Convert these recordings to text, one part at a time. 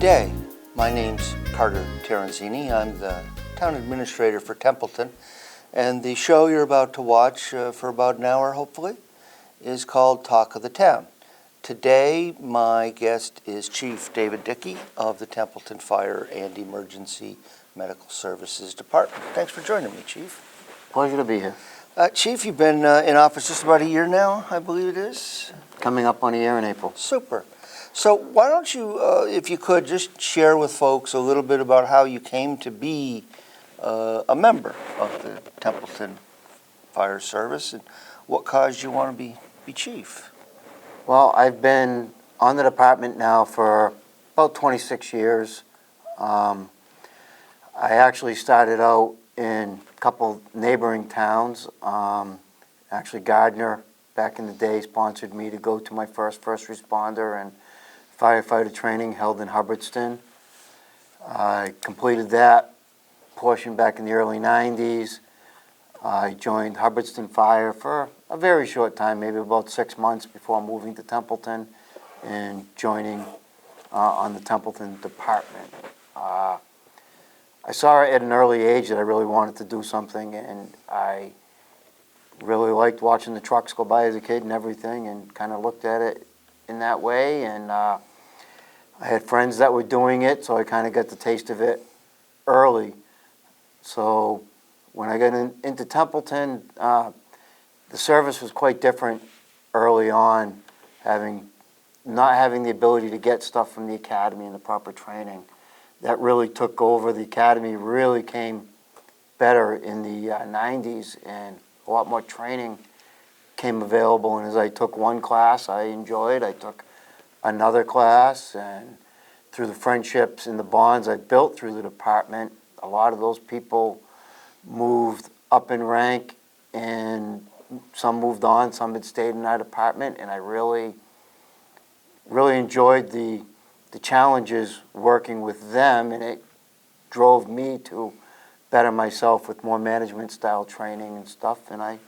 day. My name's Carter Terenzini. I'm the town administrator for Templeton, and the show you're about to watch for about an hour, hopefully, is called Talk of the Town. Today, my guest is Chief David Dickie of the Templeton Fire and Emergency Medical Services Department. Thanks for joining me, Chief. Pleasure to be here. Chief, you've been in office just about a year now, I believe it is? Coming up on a year in April. Super. So why don't you, if you could, just share with folks a little bit about how you came to be a member of the Templeton Fire Service and what caused you want to be chief? Well, I've been on the department now for about 26 years. I actually started out in a couple neighboring towns. Actually, Gardner, back in the day, sponsored me to go to my first responder and firefighter training held in Hubbardston. I completed that portion back in the early 90s. I joined Hubbardston Fire for a very short time, maybe about 6 months before moving to Templeton and joining on the Templeton department. I saw at an early age that I really wanted to do something, and I really liked watching the trucks go by as a kid and everything, and kind of looked at it in that way. And I had friends that were doing it, so I kind of got the taste of it early. So when I got into Templeton, the service was quite different early on, not having the ability to get stuff from the academy and the proper training. That really took over. The academy really came better in the 90s, and a lot more training came available. And as I took one class I enjoyed, I took another class, and through the friendships and the bonds I built through the department, a lot of those people moved up in rank, and some moved on, some had stayed in our department, and I really enjoyed the challenges working with them, and it drove me to better myself with more management style training and stuff, and I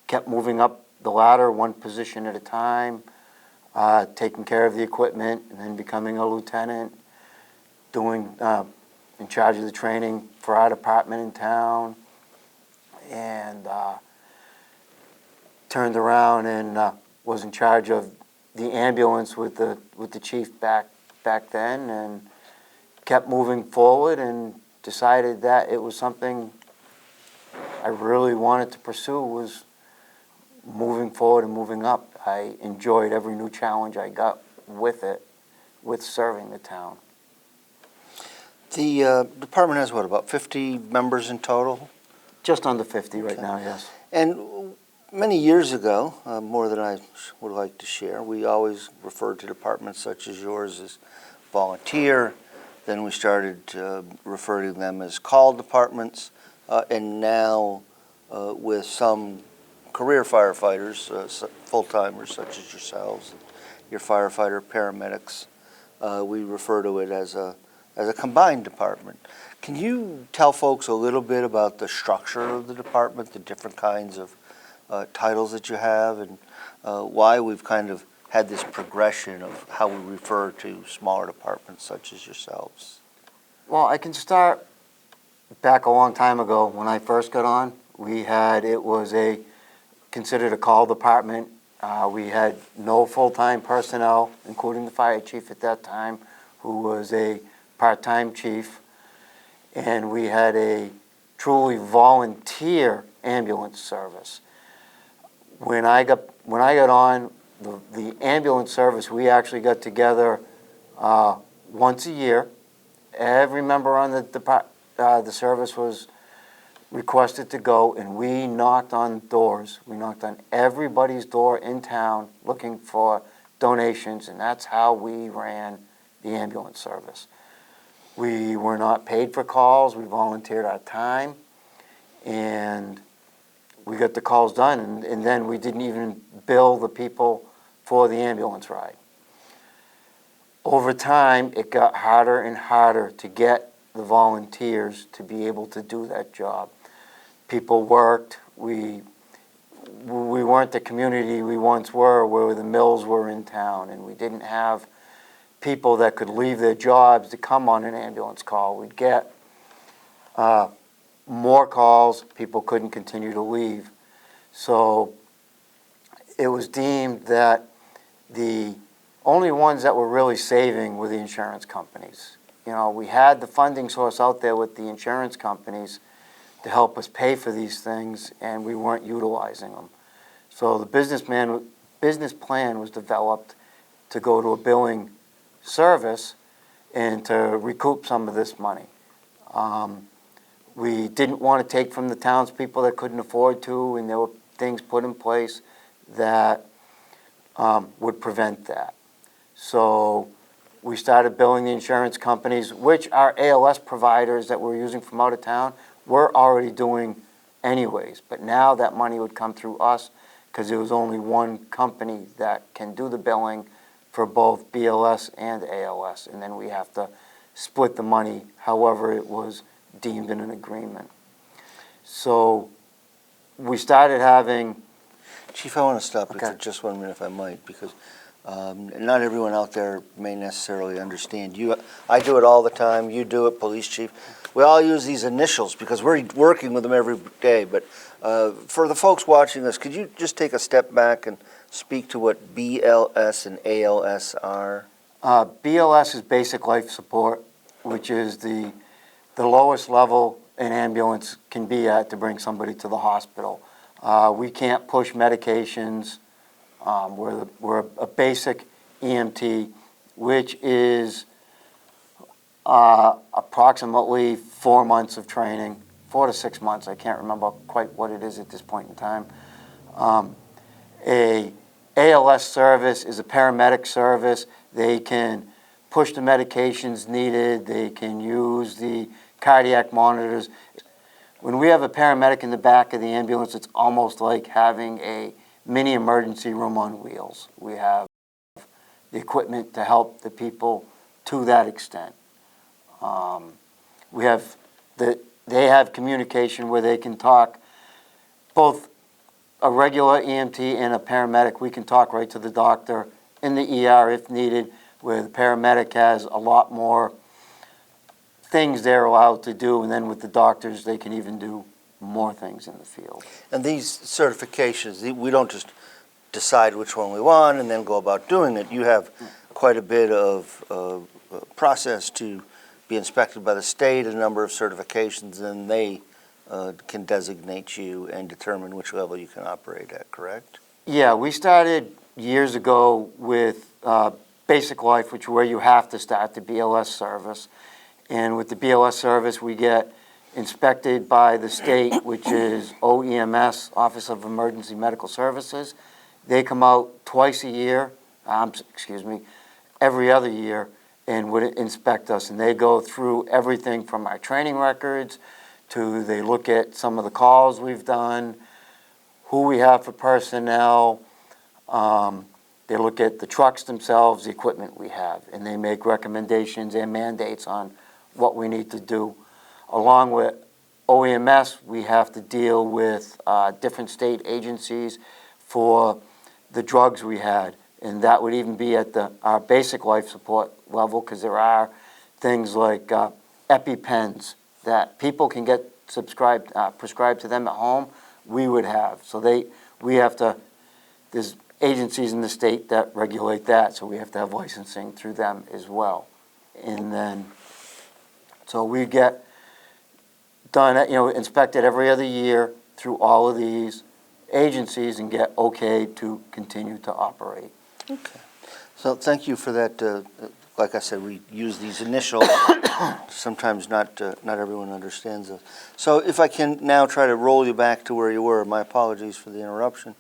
kept moving up the ladder one position at a time, taking care of the equipment, and then becoming a lieutenant, doing in charge of the training for our department in town, and turned around and was in charge of the ambulance with the chief back then, and kept moving forward and decided that it was something I really wanted to pursue, was moving forward and moving up. I enjoyed every new challenge I got with it, with serving the town. The department has, what, about 50 members in total? Just under 50 right now, yes. And many years ago, more than I would like to share, we always referred to departments such as yours as volunteer. Then we started referring to them as call departments, and now with some career firefighters, full-timers such as yourselves, your firefighter paramedics, we refer to it as a combined department. Can you tell folks a little bit about the structure of the department, the different kinds of titles that you have, and why we've kind of had this progression of how we refer to smaller departments such as yourselves? Well, I can start back a long time ago when I first got on. It was considered a call department. We had no full-time personnel, including the fire chief at that time, who was a part-time chief. And we had a truly volunteer ambulance service. When I got on the ambulance service, we actually got together once a year. Every member on the service was requested to go, and we knocked on doors. We knocked on everybody's door in town looking for donations, and that's how we ran the ambulance service. We were not paid for calls. We volunteered our time, and we got the calls done, and then we didn't even bill the people for the ambulance ride. Over time, it got harder and harder to get the volunteers to be able to do that job. People worked. We weren't the community we once were, where the mills were in town, and we didn't have people that could leave their jobs to come on an ambulance call. We'd get more calls, people couldn't continue to leave. So it was deemed that the only ones that were really saving were the insurance companies. You know, we had the funding source out there with the insurance companies to help us pay for these things, and we weren't utilizing them. So the business plan was developed to go to a billing service and to recoup some of this money. We didn't want to take from the townspeople that couldn't afford to, and there were things put in place that would prevent that. So we started billing the insurance companies, which our ALS providers that we're using from out of town were already doing anyways. But now that money would come through us because there was only one company that can do the billing for both BLS and ALS. And then we have to split the money however it was deemed in an agreement. So we started having... Chief, I want to stop you Okay. for just 1 minute if I might, because not everyone out there may necessarily understand. I do it all the time, you do it, police chief. We all use these initials because we're working with them every day, but for the folks watching this, could you just take a step back and speak to what BLS and ALS are? BLS is basic life support, which is the lowest level an ambulance can be at to bring somebody to the hospital. We can't push medications. We're a basic EMT, which is approximately 4 months of training, 4 to 6 months. I can't remember quite what it is at this point in time. A ALS service is a paramedic service. They can push the medications needed. They can use the cardiac monitors. When we have a paramedic in the back of the ambulance, it's almost like having a mini emergency room on wheels. We have the equipment to help the people to that extent. They have communication where they can talk, both a regular EMT and a paramedic. We can talk right to the doctor in the ER if needed, where the paramedic has a lot more things they're allowed to do, and then with the doctors, they can even do more things in the field. And these certifications, we don't just decide which one we want and then go about doing it. You have quite a bit of process to be inspected by the state, a number of certifications, and they can designate you and determine which level you can operate at, correct? Yeah, we started years ago with Basic Life, which is where you have to start the BLS service. And with the BLS service, we get inspected by the state, which is OEMS, Office of Emergency Medical Services. They come out twice a year, every other year, and would inspect us. And they go through everything from our training records to they look at some of the calls we've done, who we have for personnel. They look at the trucks themselves, the equipment we have, and they make recommendations and mandates on what we need to do. Along with OEMS, we have to deal with different state agencies for the drugs we had, and that would even be at our basic life support level, because there are things like EpiPens that people can get prescribed to them at home. We would have, so there's agencies in the state that regulate that, so we have to have licensing through them as well. And then, so we get done, inspected every other year through all of these agencies and get okay to continue to operate. Okay. So thank you for that. Like I said, we use these initials. Sometimes not everyone understands those. So if I can now try to roll you back to where you were, my apologies for the interruption.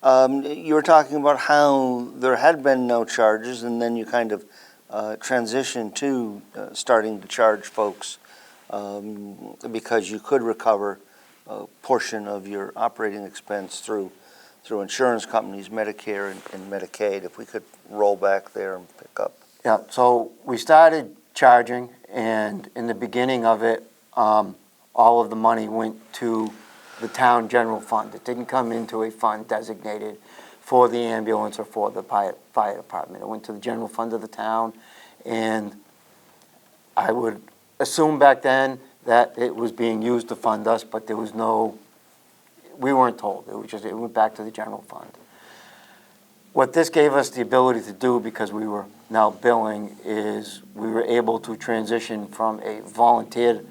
You were talking about how there had been no charges, and then you kind of transitioned to starting to charge folks because you could recover a portion of your operating expense through insurance companies, Medicare and Medicaid. If we could roll back there and pick up. Yeah, so we started charging, and in the beginning of it, all of the money went to the town general fund. It didn't come into a fund designated for the ambulance or for the fire department. It went to the general fund of the town, And I would assume back then that it was being used to fund us, but there was no, we weren't told. It was just, it went back to the general fund. What this gave us the ability to do, because we were now billing, is we were able to transition from a volunteer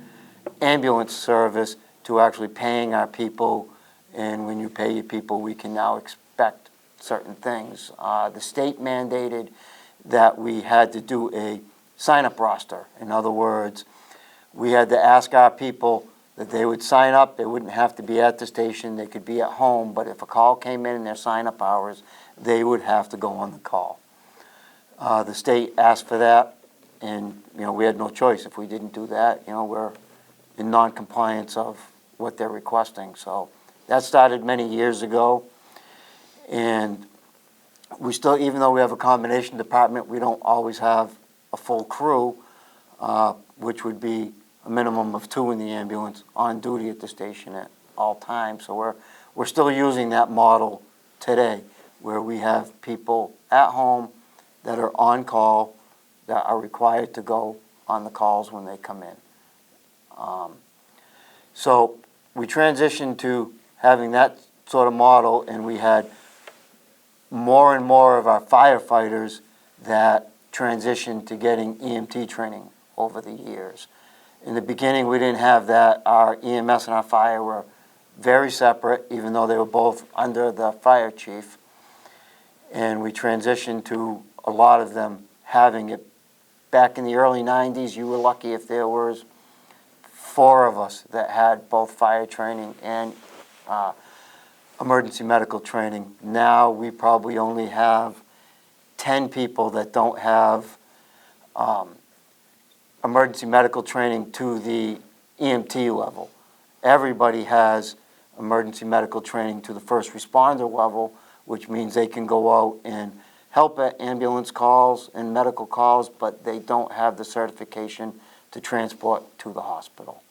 ambulance service to actually paying our people. And when you pay your people, we can now expect certain things. The state mandated that we had to do a sign-up roster. In other words, we had to ask our people that they would sign up. They wouldn't have to be at the station. They could be at home. But if a call came in their sign-up hours, they would have to go on the call. The state asked for that, and we had no choice. If we didn't do that, we're in non-compliance of what they're requesting. So that started many years ago, and we still, even though we have a combination department, we don't always have a full crew, which would be a minimum of 2 in the ambulance on duty at the station at all times. So we're still using that model today, where we have people at home that are on call, that are required to go on the calls when they come in. So we transitioned to having that sort of model, and we had more and more of our firefighters that transitioned to getting EMT training over the years. In the beginning, we didn't have that. Our EMS and our fire were very separate, even though they were both under the fire chief. And we transitioned to a lot of them having it. Back in the early 90s, you were lucky if there was 4 of us that had both fire training and emergency medical training. Now we probably only have 10 people that don't have emergency medical training to the EMT level. Everybody has emergency medical training to the first responder level, which means they can go out and help at ambulance calls and medical calls, but they don't have the certification to transport to the hospital.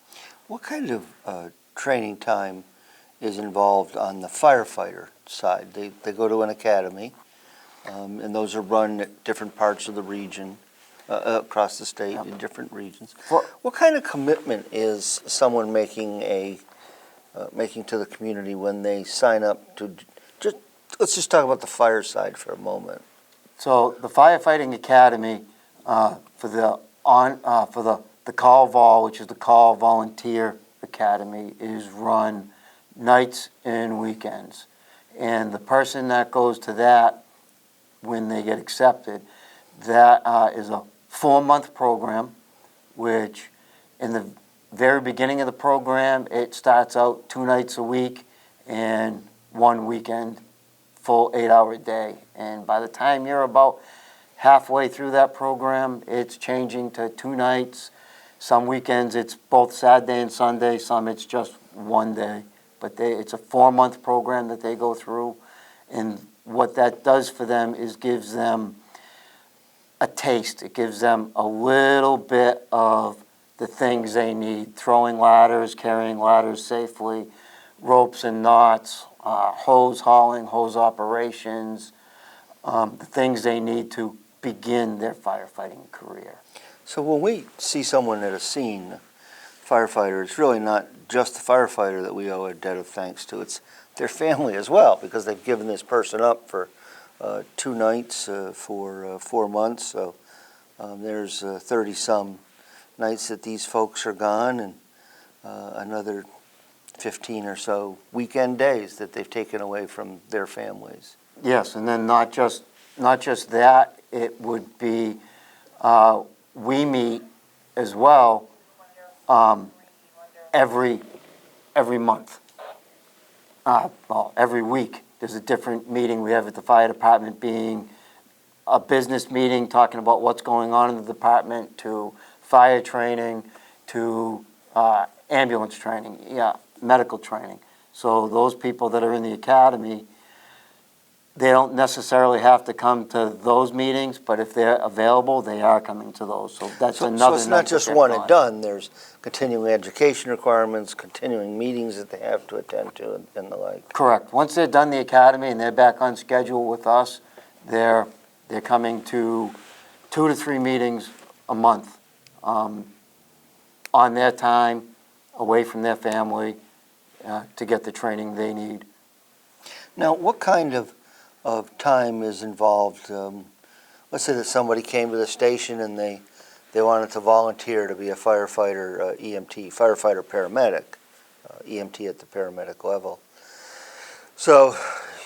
What kind of training time is involved on the firefighter side? They go to an academy, and those are run at different parts of the region, across the state, in different regions. What kind of commitment is someone making to the community when they sign up to let's just talk about the fire side for a moment. So the firefighting academy for the call vol, which is the call volunteer academy, is run nights and weekends. And the person that goes to that, when they get accepted, that is a 4-month program, which in the very beginning of the program, it starts out 2 nights a week and 1 weekend, full 8-hour day. And by the time you're about halfway through that program, it's changing to 2 nights. Some weekends it's both Saturday and Sunday, some it's just 1 day. But it's a 4-month program that they go through. And what that does for them is gives them a taste. It gives them a little bit of the things they need: throwing ladders, carrying ladders safely, ropes and knots, hose hauling, hose operations, the things they need to begin their firefighting career. So when we see someone at a scene, firefighter, it's really not just the firefighter that we owe a debt of thanks to. It's their family as well, because they've given this person up for 2 nights for 4 months. So there's 30-some nights that these folks are gone, and another 15 or so weekend days that they've taken away from their families. Yes, and then not just that, it would be we meet as well every month. Well, every week there's a different meeting we have at the fire department, being a business meeting talking about what's going on in the department, to fire training, to ambulance training, medical training. So those people that are in the academy, they don't necessarily have to come to those meetings, but if they're available, they are coming to those. So that's another. So it's not just one and done. There's continuing education requirements, continuing meetings that they have to attend to, and the like. Correct. Once they're done the academy and they're back on schedule with us, they're coming to 2 to 3 meetings a month on their time, away from their family, to get the training they need. Now, what kind of time is involved? Let's say that somebody came to the station and they wanted to volunteer to be a firefighter, EMT, firefighter paramedic, EMT at the paramedic level. So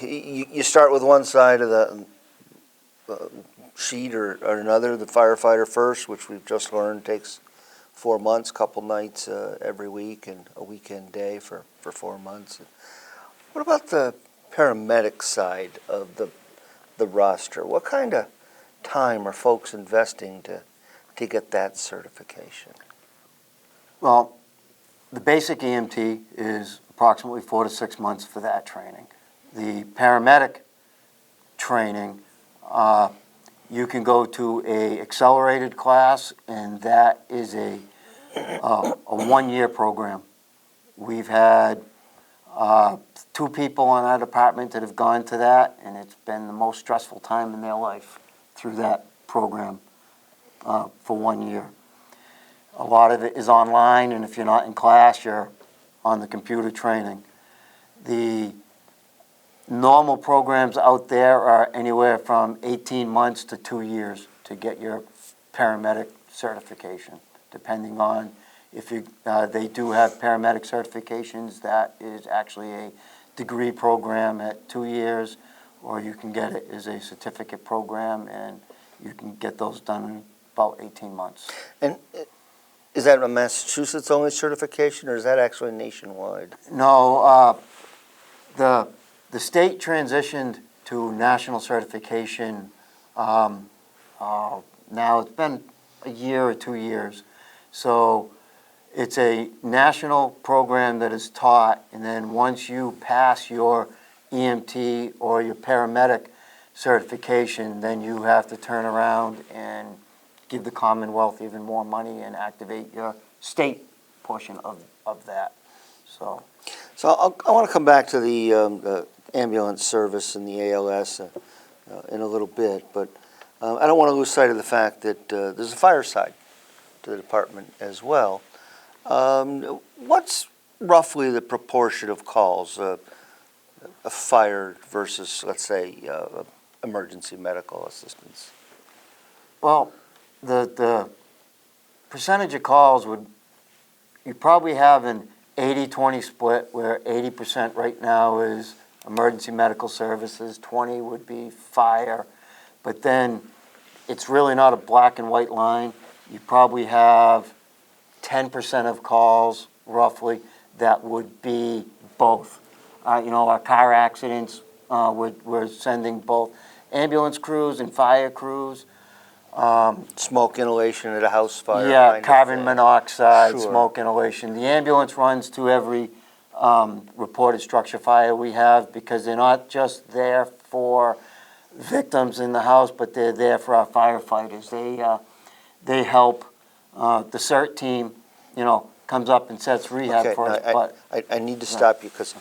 you start with one side of the sheet or another, the firefighter first, which we've just learned takes 4 months, couple nights every week, and a weekend day for 4 months. What about the paramedic side of the roster? What kind of time are folks investing to get that certification? Well, the basic EMT is approximately 4 to 6 months for that training. The paramedic training, you can go to a accelerated class, and that is a 1-year program. We've had 2 people in our department that have gone to that, and it's been the most stressful time in their life through that program for 1 year. A lot of it is online, and if you're not in class, you're on the computer training. The normal programs out there are anywhere from 18 months to 2 years to get your paramedic certification, depending on if you, they do have paramedic certifications. That is actually a degree program at 2 years, or you can get it as a certificate program, and you can get those done in about 18 months. And is that a Massachusetts only certification, or is that actually nationwide? No, the state transitioned to national certification. Now it's been a year or 2 years. So it's a national program that is taught, and then once you pass your EMT or your paramedic certification, then you have to turn around and give the Commonwealth even more money and activate your state portion of that. So I want to come back to the ambulance service and the ALS in a little bit, but I don't want to lose sight of the fact that there's a fire side to the department as well. What's roughly the proportion of calls, a fire versus, let's say, emergency medical assistance? Well, the percentage of calls you probably have an 80-20 split, where 80% right now is emergency medical services, 20 would be fire, but then it's really not a black and white line. You probably have 10% of calls, roughly, that would be both. Our car accidents, we're sending both ambulance crews and fire crews. Smoke inhalation at a house fire. Yeah, carbon monoxide, Sure. Smoke inhalation. The ambulance runs to every reported structure fire we have, because they're not just there for victims in the house, but they're there for our firefighters. They help. The CERT team, comes up and sets rehab Okay, for us. I need to stop you because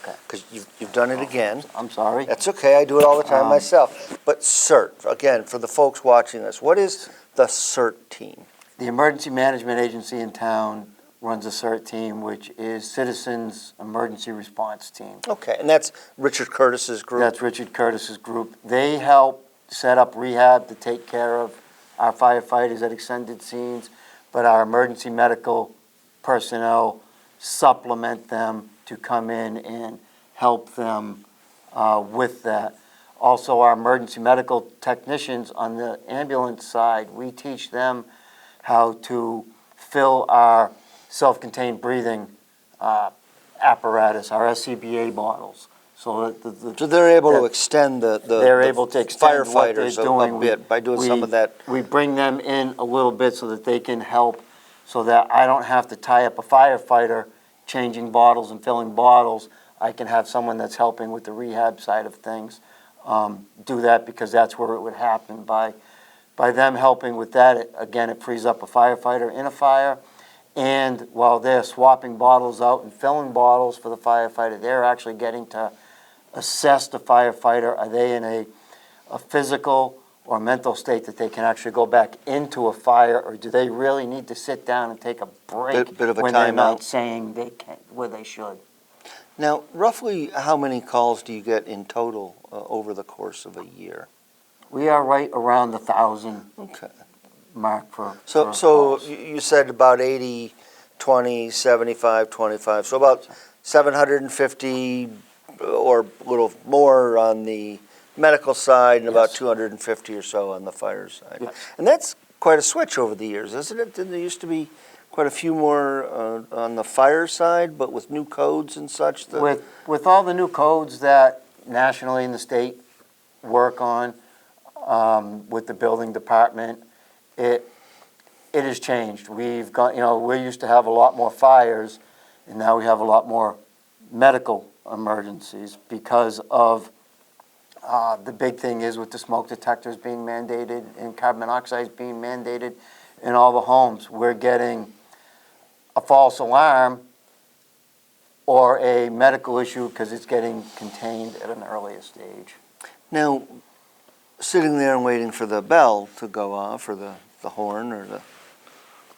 you've done it again. I'm sorry. That's okay, I do it all the time myself. But CERT, again, for the folks watching this, what is the CERT team? The emergency management agency in town runs a CERT team, which is Citizens Emergency Response Team. Okay, and that's Richard Curtis's group? That's Richard Curtis's group. They help set up rehab to take care of our firefighters at extended scenes, but our emergency medical personnel supplement them to come in and help them with that. Also, our emergency medical technicians on the ambulance side, we teach them how to fill our self-contained breathing apparatus, our SCBA bottles. So they're able to extend they're able to extend what they're firefighters doing. a bit by doing some of that. We bring them in a little bit so that they can help, so that I don't have to tie up a firefighter changing bottles and filling bottles. I can have someone that's helping with the rehab side of things do that, because that's where it would happen. By them helping with that, it frees up a firefighter in a fire. And while they're swapping bottles out and filling bottles for the firefighter, they're actually getting to assess the firefighter. Are they in a physical or mental state that they can actually go back into a fire, or do they really need to sit down and take a break Bit of a when they're not timeout. saying they can, where they should? Now, roughly how many calls do you get in total over the course of a year? We are right around the 1,000 Okay. mark for So calls. you said about 80, 20, 75, 25, so about 750 or a little more on the medical side and about Yes. 250 or so on the fire side. Yes. And that's quite a switch over the years, isn't it? Didn't there used to be quite a few more on the fire side, but with new codes and such? With all the new codes that nationally and the state work on, with the building department, it has changed. We've got, we used to have a lot more fires, and now we have a lot more medical emergencies because of the big thing is with the smoke detectors being mandated and carbon monoxide being mandated in all the homes. We're getting a false alarm or a medical issue because it's getting contained at an earlier stage. Now, sitting there and waiting for the bell to go off, or the horn, or the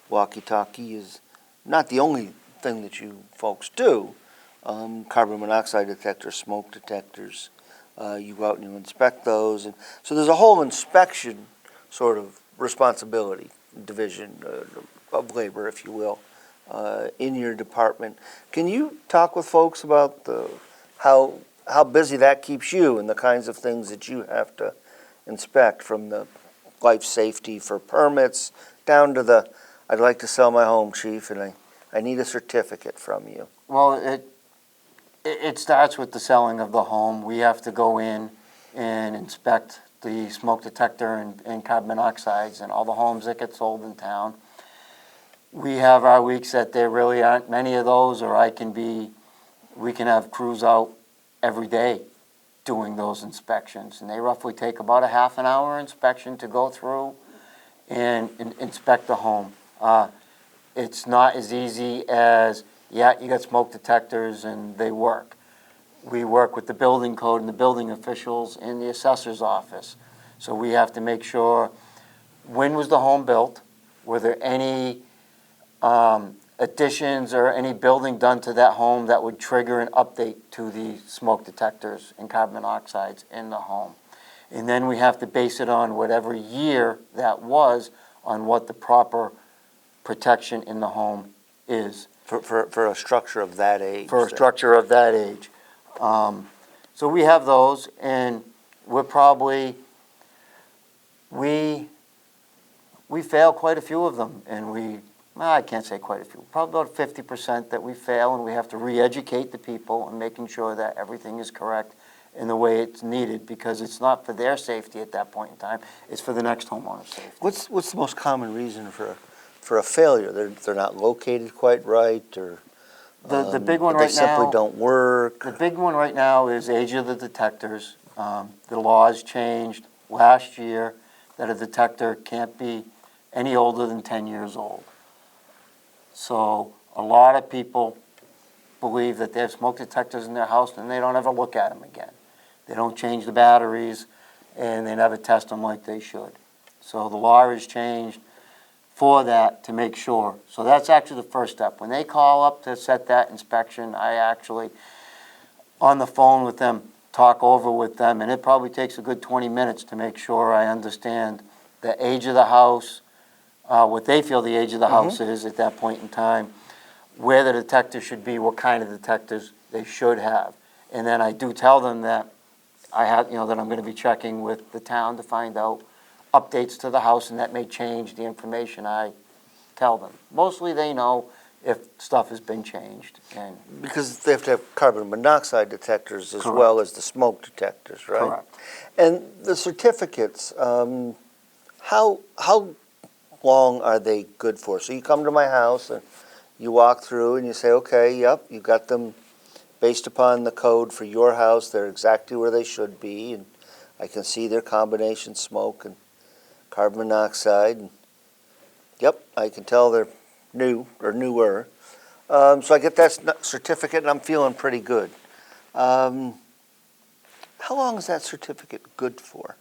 walkie-talkie is not the only thing that you folks do. Carbon monoxide detectors, smoke detectors, you go out and you inspect those. And so there's a whole inspection sort of responsibility, division of labor, if you will, in your department. Can you talk with folks about how busy that keeps you and the kinds of things that you have to inspect, from the life safety for permits down to the, I'd like to sell my home, chief, and I need a certificate from you? Well, it starts with the selling of the home. We have to go in and inspect the smoke detector and carbon monoxides in all the homes that get sold in town. We have our weeks that there really aren't many of those, or we can have crews out every day doing those inspections. And they roughly take about a half an hour inspection to go through and inspect the home. It's not as easy as, yeah, you got smoke detectors and they work. We work with the building code and the building officials in the assessor's office. So we have to make sure, when was the home built? Were there any additions or any building done to that home that would trigger an update to the smoke detectors and carbon monoxides in the home? And then we have to base it on whatever year that was, on what the proper protection in the home is. For a structure of that age? For a structure of that age. So we have those, and we're probably, we fail quite a few of them, and I can't say quite a few, probably about 50% that we fail, and we have to re-educate the people and making sure that everything is correct in the way it's needed, because it's not for their safety at that point in time, it's for the next homeowner's safety. What's the most common reason for a failure? They're not located quite right, or The big one they right now, simply don't work? the big one right now is age of the detectors. The laws changed last year that a detector can't be any older than 10 years old. So a lot of people believe that they have smoke detectors in their house and they don't ever look at them again. They don't change the batteries and they never test them like they should. So the law has changed for that, to make sure. So that's actually the first step. When they call up to set that inspection, I actually, on the phone with them, talk over with them, and it probably takes a good 20 minutes to make sure I understand the age of the house, what they feel the age of the house is at that point in time, where the detector should be, what kind of detectors they should have. And then I do tell them that I have, that I'm going to be checking with the town to find out updates to the house, and that may change the information I tell them. Mostly they know if stuff has been changed. And Because they have to have carbon monoxide detectors as Correct. well as the smoke detectors, right? Correct. And the certificates, how long are they good for? So you come to my house and you walk through and you say, okay, yep, you got them based upon the code for your house. They're exactly where they should be, and I can see their combination smoke and carbon monoxide. And, yep, I can tell they're new or newer. So I get that certificate and I'm feeling pretty good. How long is that certificate good for?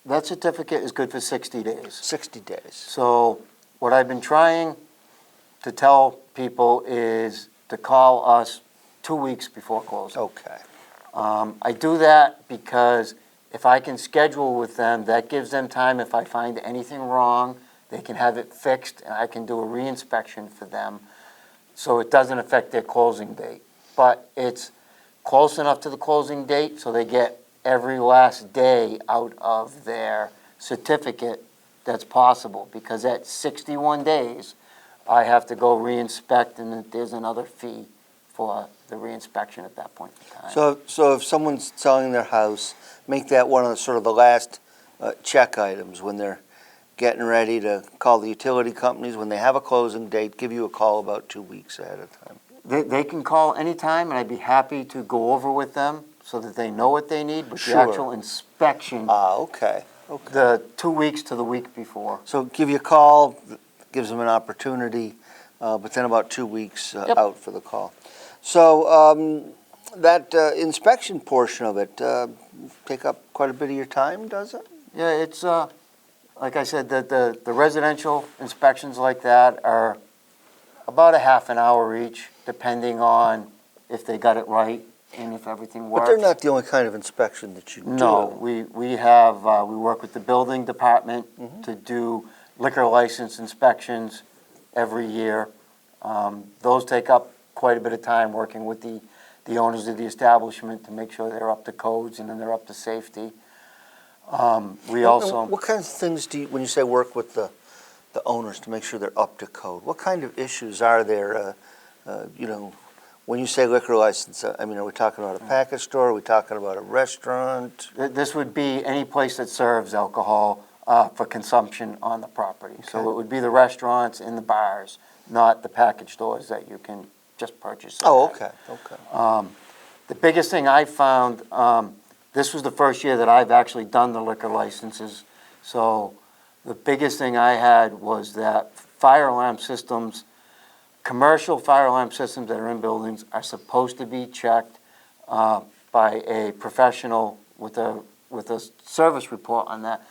That certificate is good for 60 days. 60 days. So what I've been trying to tell people is to call us 2 weeks before closing. Okay. I do that because if I can schedule with them, that gives them time. If I find anything wrong, they can have it fixed, and I can do a reinspection for them, so it doesn't affect their closing date. But it's close enough to the closing date so they get every last day out of their certificate that's possible, because at 61 days, I have to go re-inspect, and there's another fee for the re-inspection at that point in time. So if someone's selling their house, make that one of the sort of the last check items when they're getting ready to call the utility companies. When they have a closing date, give you a call about 2 weeks ahead of time. They can call anytime, and I'd be happy to go over with them so that they know what they need, but Sure. the actual inspection, Okay. the 2 weeks to the week before. So give you a call, gives them an opportunity, but then about 2 weeks Yep. out for the call. So that inspection portion of it take up quite a bit of your time, does it? Yeah, it's, like I said, the residential inspections like that are about a half an hour each, depending on if they got it right and if everything works. But they're not the only kind of inspection that you do. No, we have, we work with the building department to do liquor license inspections every year. Those take up quite a bit of time, working with the owners of the establishment to make sure they're up to codes and then they're up to safety. We also, What kinds of things do you, when you say work with the owners to make sure they're up to code, what kind of issues are there, when you say liquor license? I mean, are we talking about a package store? Are we talking about a restaurant? this would be any place that serves alcohol for consumption on the property. So Okay. it would be the restaurants and the bars, not the package stores that you can just purchase. Oh, at. okay. The biggest thing I found, this was the first year that I've actually done the liquor licenses, so the biggest thing I had was that fire alarm systems, commercial fire alarm systems that are in buildings are supposed to be checked by a professional with a service report on that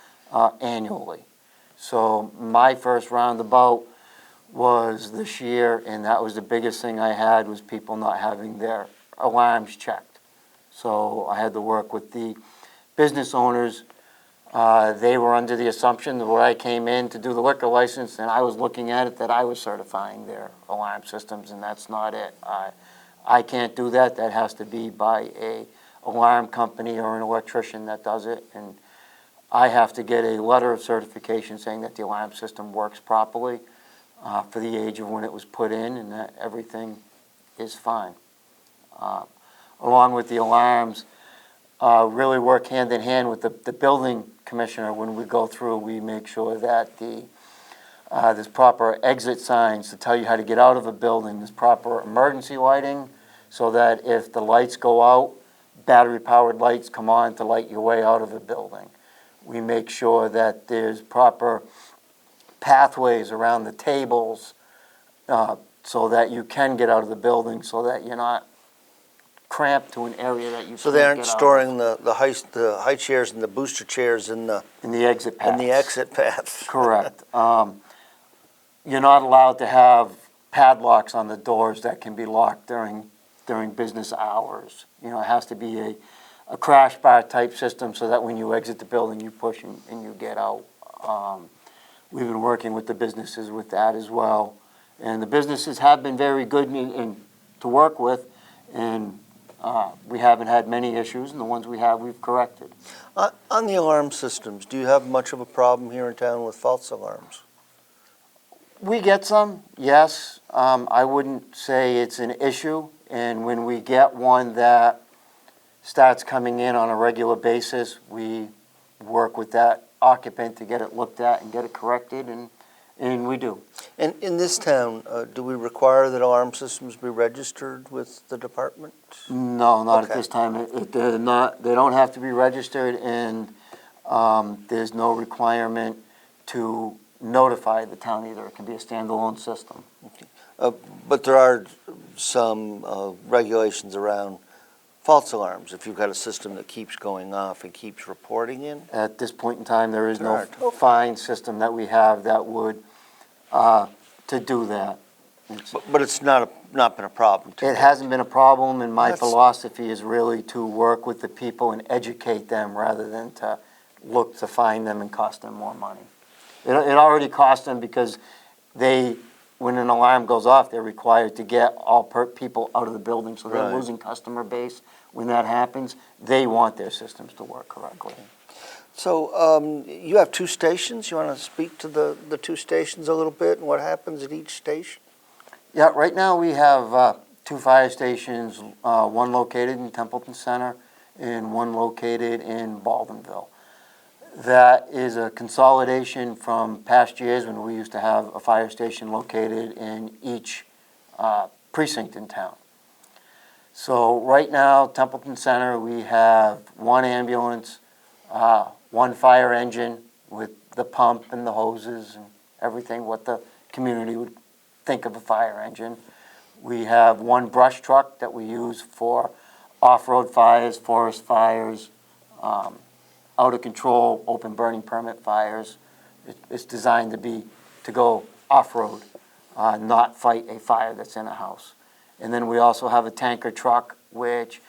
annually. So my first roundabout was this year, and that was the biggest thing I had, was people not having their alarms checked. So I had to work with the business owners. They were under the assumption that when I came in to do the liquor license and I was looking at it, that I was certifying their alarm systems, and that's not it. I can't do that. That has to be by a alarm company or an electrician that does it, and I have to get a letter of certification saying that the alarm system works properly for the age of when it was put in, and that everything is fine. Along with the alarms, really work hand in hand with the building commissioner. When we go through, we make sure that there's proper exit signs to tell you how to get out of a building. There's proper emergency lighting so that if the lights go out, battery-powered lights come on to light your way out of a building. We make sure that there's proper pathways around the tables so that you can get out of the building, so that you're not cramped to an area that you So can't they get aren't out storing the high chairs and the booster chairs in the in the exit paths. exit paths. Correct. You're not allowed to have padlocks on the doors that can be locked during business hours. You know, it has to be a crash bar type system so that when you exit the building, you push and you get out. We've been working with the businesses with that as well. And the businesses have been very good to work with, and we haven't had many issues, and the ones we have, we've corrected. On the alarm systems, do you have much of a problem here in town with false alarms? We get some, yes. I wouldn't say it's an issue, and when we get one that starts coming in on a regular basis, we work with that occupant to get it looked at and get it corrected, and we do. And in this town, do we require that alarm systems be registered with the department? No, not Okay. at this time. They're not. They don't have to be registered, and there's no requirement to notify the town either. It can be a standalone system. But there are some regulations around false alarms, if you've got a system that keeps going off and keeps reporting in? At this point in time, there is no Alright, okay. fine system that we have that would, to do that. But it's not been a problem to It date. hasn't been a problem, and my That's- philosophy is really to work with the people and educate them rather than to look to fine them and cost them more money. It already cost them because when an alarm goes off, they're required to get all people out of the building, so they're Right. losing customer base. When that happens, they want their systems to work correctly. So you have 2 stations. You want to speak to the 2 stations a little bit and what happens at each station? Yeah, right now we have 2 fire stations, one located in Templeton Center and one located in Baldenville. That is a consolidation from past years when we used to have a fire station located in each precinct in town. So right now, Templeton Center, we have 1 ambulance, 1 fire engine with the pump and the hoses and everything, what the community would think of a fire engine. We have 1 brush truck that we use for off-road fires, forest fires, out-of-control, open burning permit fires. It's designed to go off-road, not fight a fire that's in a house. And then we also have a tanker truck, which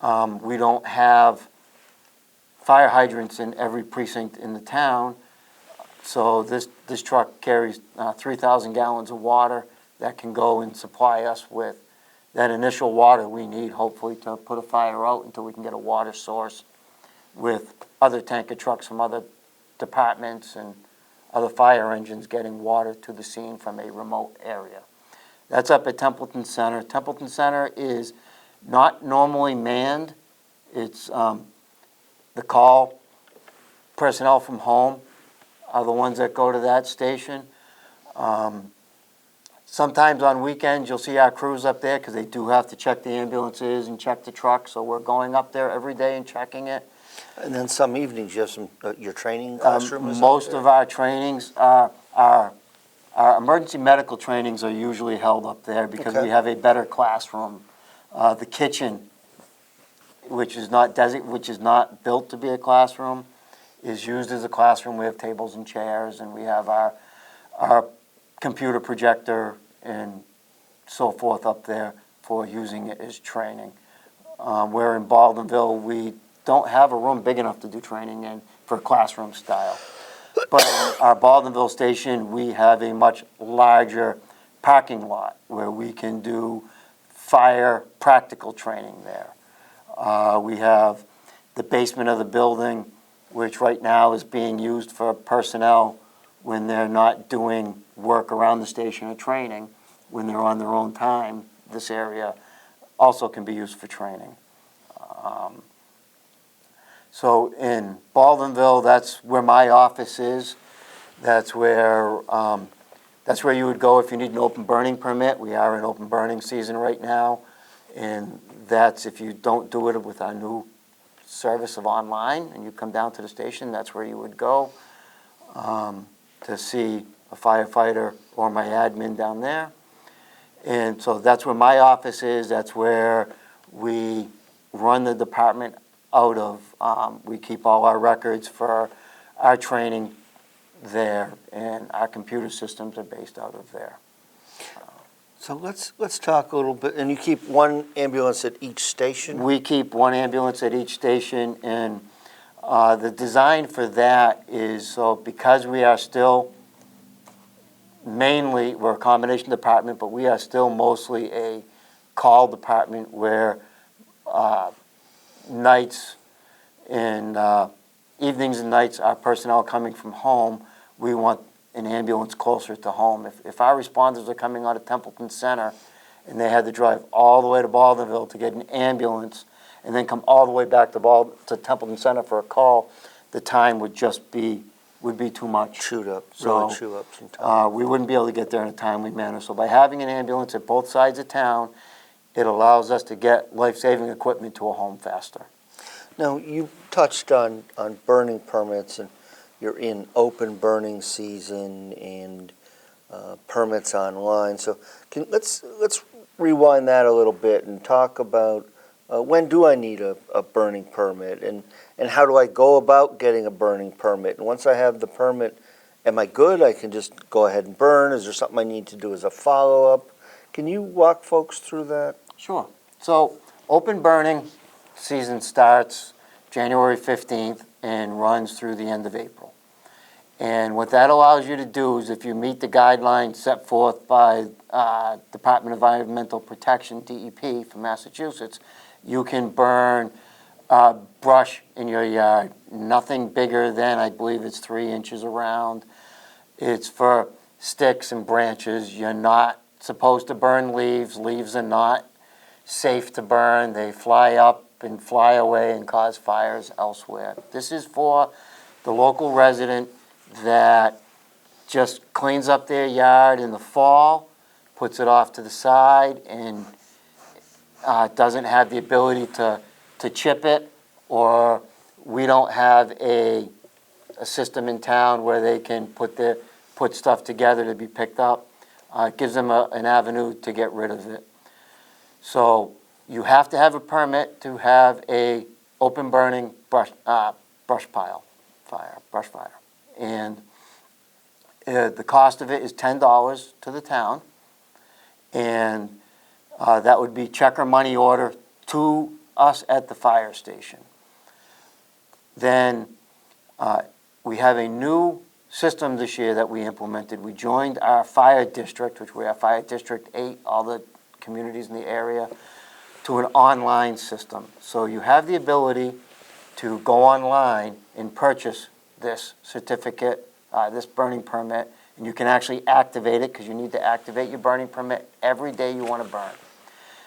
we don't have fire hydrants in every precinct in the town. So this truck carries 3,000 gallons of water that can go and supply us with that initial water we need, hopefully, to put a fire out until we can get a water source with other tanker trucks from other departments and other fire engines getting water to the scene from a remote area. That's up at Templeton Center. Templeton Center is not normally manned. It's the call personnel from home are the ones that go to that station. Sometimes on weekends, you'll see our crews up there because they do have to check the ambulances and check the trucks, so we're going up there every day and checking it. And then some evenings, you have your training classroom is up Most there? of our trainings, our emergency medical trainings are usually held up there because Okay. we have a better classroom. The kitchen, which is not built to be a classroom, is used as a classroom. We have tables and chairs, and we have our computer projector and so forth up there for using it as training. Where in Baldenville, we don't have a room big enough to do training in for classroom style. But in our Baldenville station, we have a much larger parking lot where we can do fire practical training there. We have the basement of the building, which right now is being used for personnel when they're not doing work around the station or training. When they're on their own time, this area also can be used for training. So in Baldenville, that's where my office is. That's where you would go if you need an open burning permit. We are in open burning season right now, and that's if you don't do it with our new service of online and you come down to the station, that's where you would go to see a firefighter or my admin down there. And so that's where my office is. That's where we run the department out of. We keep all our records for our training there, and our computer systems are based out of there. So let's talk a little bit. And you keep 1 ambulance at each station? We keep 1 ambulance at each station, and the design for that is so because we are still we're a combination department, but we are still mostly a call department where nights and evenings and nights, our personnel coming from home, we want an ambulance closer to home. If our responders are coming out of Templeton Center and they had to drive all the way to Baldenville to get an ambulance and then come all the way back to Templeton Center for a call, the time would be too much. Chewed up, So, really chew up some time. we wouldn't be able to get there in a timely manner. So by having an ambulance at both sides of town, it allows us to get life-saving equipment to a home faster. Now, you touched on burning permits, and you're in open burning season and permits online. So let's rewind that a little bit and talk about when do I need a burning permit, and how do I go about getting a burning permit? And once I have the permit, am I good? I can just go ahead and burn? Is there something I need to do as a follow-up? Can you walk folks through that? Sure. So open burning season starts January 15th and runs through the end of April. And what that allows you to do is if you meet the guidelines set forth by Department of Environmental Protection, DEP, from Massachusetts, you can burn brush in your yard. Nothing bigger than, I believe it's 3 inches around. It's for sticks and branches. You're not supposed to burn leaves. Leaves are not safe to burn. They fly up and fly away and cause fires elsewhere. This is for the local resident that just cleans up their yard in the fall, puts it off to the side, and doesn't have the ability to chip it, or we don't have a system in town where they can put stuff together to be picked up. It gives them an avenue to get rid of it. So you have to have a permit to have a open burning brush fire. And the cost of it is $10 to the town, and that would be check or money order to us at the fire station. Then we have a new system this year that we implemented. We joined our fire district, which we are Fire District 8, all the communities in the area, to an online system. So you have the ability to go online and purchase this certificate, this burning permit, and you can actually activate it, because you need to activate your burning permit every day you want to burn.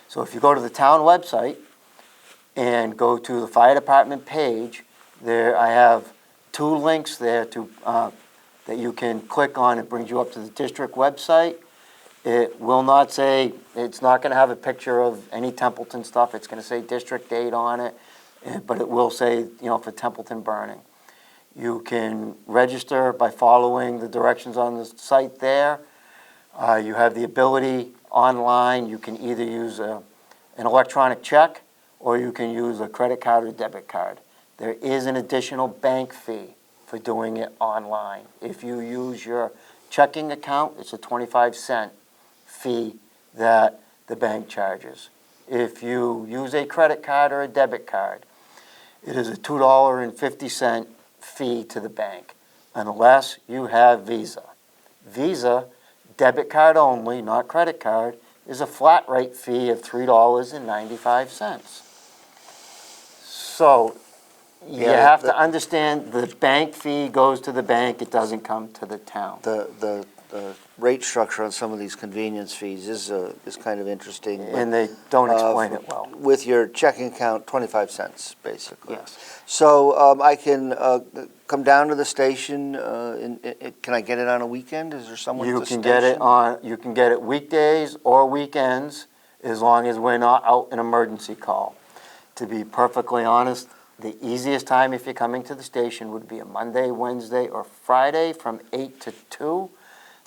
So if you go to the town website and go to the fire department page, there I have 2 links there that you can click on. It brings you up to the district website. It will not say, it's not going to have a picture of any Templeton stuff. It's going to say District 8 on it, but it will say, for Templeton burning. You can register by following the directions on the site there. You have the ability online. You can either use an electronic check, or you can use a credit card or debit card. There is an additional bank fee for doing it online. If you use your checking account, it's a 25-cent fee that the bank charges. If you use a credit card or a debit card, it is a $2.50 fee to the bank, unless you have Visa. Visa, debit card only, not credit card, is a flat rate fee of $3.95. So you have to understand the bank fee goes to the bank, it doesn't come to the town. The rate structure on some of these convenience fees is kind of interesting. And they don't explain it well. With your checking account, 25 cents, basically. Yes. So I can come down to the station. Can I get it on a weekend? Is there someone at the station? You can get it weekdays or weekends, as long as we're not out an emergency call. To be perfectly honest, the easiest time if you're coming to the station would be a Monday, Wednesday, or Friday from 8 to 2.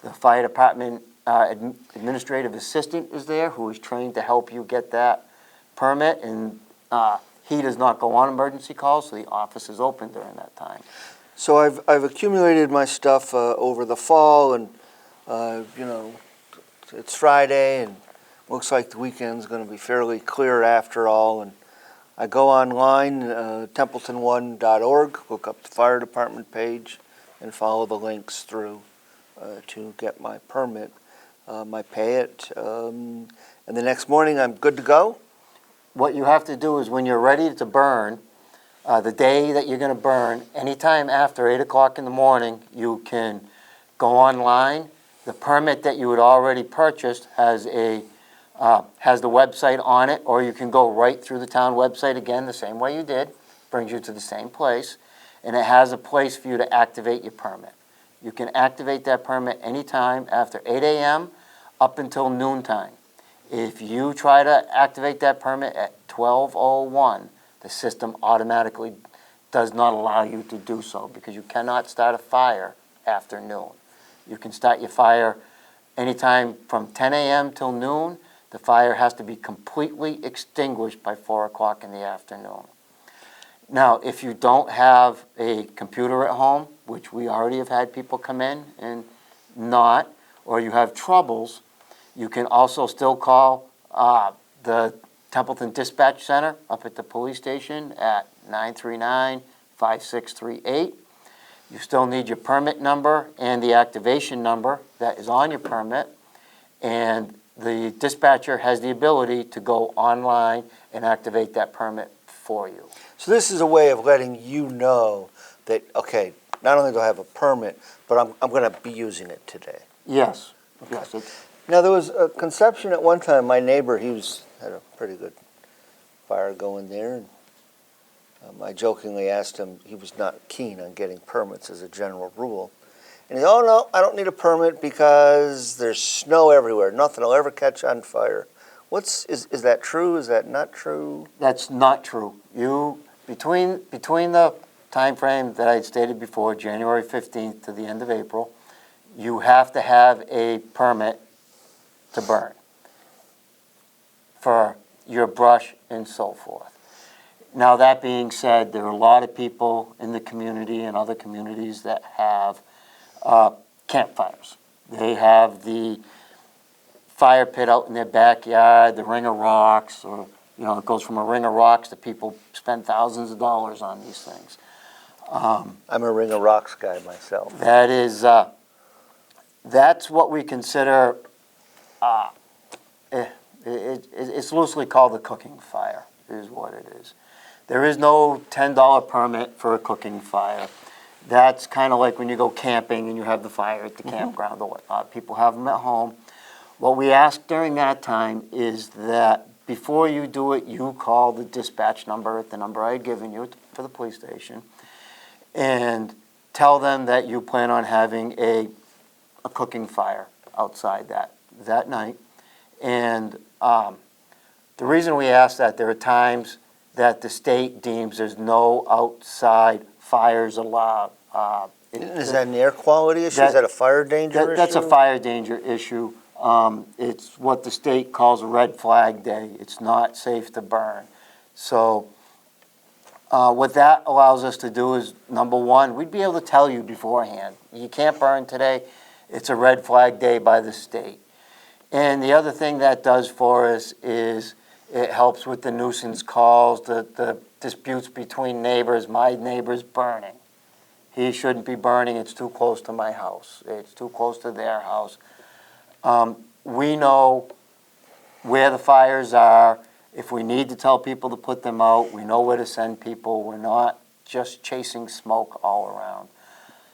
The fire department administrative assistant is there, who is trained to help you get that permit, and he does not go on emergency calls, so the office is open during that time. So I've accumulated my stuff over the fall, and it's Friday, and looks like the weekend's going to be fairly clear after all. And I go online, templeton1.org, look up the fire department page, and follow the links through to get my permit. I pay it, and the next morning I'm good to go. What you have to do is, when you're ready to burn, the day that you're going to burn, anytime after 8 o'clock in the morning, you can go online. The permit that you had already purchased has the website on it, or you can go right through the town website again, the same way you did, brings you to the same place, and it has a place for you to activate your permit. You can activate that permit anytime after 8 a.m. up until noontime. If you try to activate that permit at 12:01, the system automatically does not allow you to do so, because you cannot start a fire after noon. You can start your fire anytime from 10 a.m. till noon. the fire has to be completely extinguished by 4 o'clock in the afternoon. Now, if you don't have a computer at home, which we already have had people come in and not, or you have troubles, you can also still call the Templeton Dispatch Center up at the police station at 939-5638. You still need your permit number and the activation number that is on your permit, and the dispatcher has the ability to go online and activate that permit for you. So this is a way of letting you know that, okay, not only do I have a permit, but I'm going to be using it today. Yes. Okay. Yes. Now, there was a conception at one time, my neighbor, had a pretty good fire going there, and I jokingly asked him, he was not keen on getting permits as a general rule. And he, oh no, I don't need a permit because there's snow everywhere. Nothing will ever catch on fire. Is that true? Is that not true? That's not true. Between the time frame that I had stated before, January 15th to the end of April, you have to have a permit to burn for your brush and so forth. Now, that being said, there are a lot of people in the community and other communities that have campfires. They have the fire pit out in their backyard, the ring of rocks, or, it goes from a ring of rocks to people spend thousands of dollars on these things. I'm a ring of rocks guy myself. That is, that's what we consider, it's loosely called the cooking fire, is what it is. There is no $10 permit for a cooking fire. That's kind of like when you go camping and you have the fire at the campground or whatnot. People have them at home. What we ask during that time is that before you do it, you call the dispatch number, the number I had given you for the police station, and tell them that you plan on having a cooking fire outside that night. And the reason we ask that, there are times that the state deems there's no outside fires allowed. Is that an air quality issue? Is that a fire danger issue? That's a fire danger issue. It's what the state calls a red flag day. It's not safe to burn. So what that allows us to do is, number one, we'd be able to tell you beforehand, you can't burn today. It's a red flag day by the state. And the other thing that does for us is it helps with the nuisance calls, the disputes between neighbors. My neighbor's burning. He shouldn't be burning. It's too close to my house. It's too close to their house. We know where the fires are. If we need to tell people to put them out, we know where to send people. We're not just chasing smoke all around.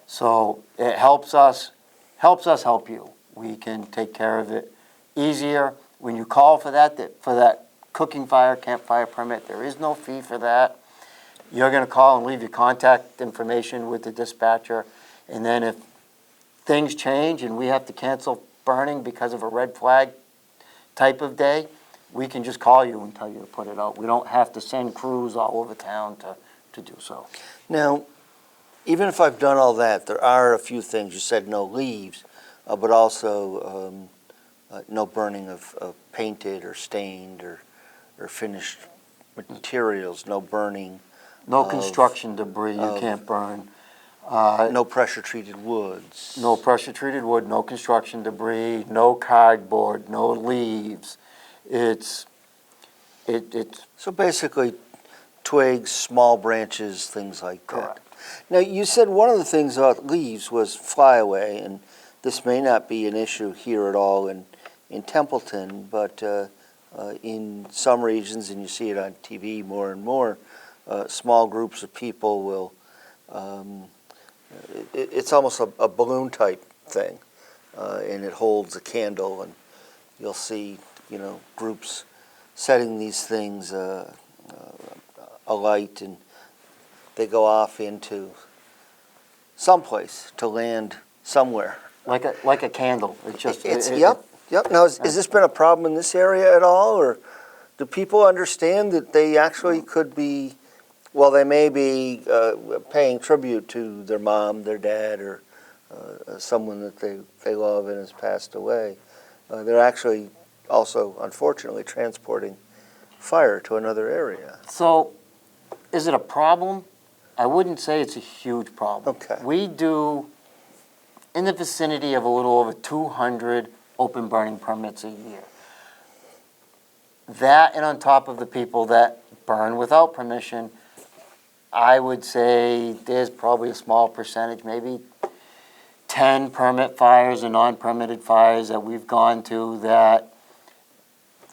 So it helps us help you. We can take care of it easier. When you call for that cooking fire, campfire permit, there is no fee for that. You're going to call and leave your contact information with the dispatcher, and then if things change and we have to cancel burning because of a red flag type of day, we can just call you and tell you to put it out. We don't have to send crews all over town to do so. Now, even if I've done all that, there are a few things. You said no leaves, but also no burning of painted or stained or finished materials, no burning. No construction debris you can't burn. No pressure-treated woods. No pressure-treated wood, no construction debris, no cardboard, no leaves. It's So basically, twigs, small branches, things like that. correct. Now, you said one of the things about leaves was flyaway, and this may not be an issue here at all in Templeton, but in some regions, and you see it on TV more and more, small groups of people will, it's almost a balloon type thing, and it holds a candle, and you'll see, groups setting these things alight, and they go off into someplace to land somewhere. Like a candle. Yep. Now, has this been a problem in this area at all, or do people understand that they actually could be, well, they may be paying tribute to their mom, their dad, or someone that they love and has passed away. They're actually also unfortunately transporting fire to another area. So, is it a problem? I wouldn't say it's a huge problem. Okay. We do in the vicinity of a little over 200 open burning permits a year. That, and on top of the people that burn without permission, I would say there's probably a small percentage, maybe 10 permit fires and non-permitted fires that we've gone to that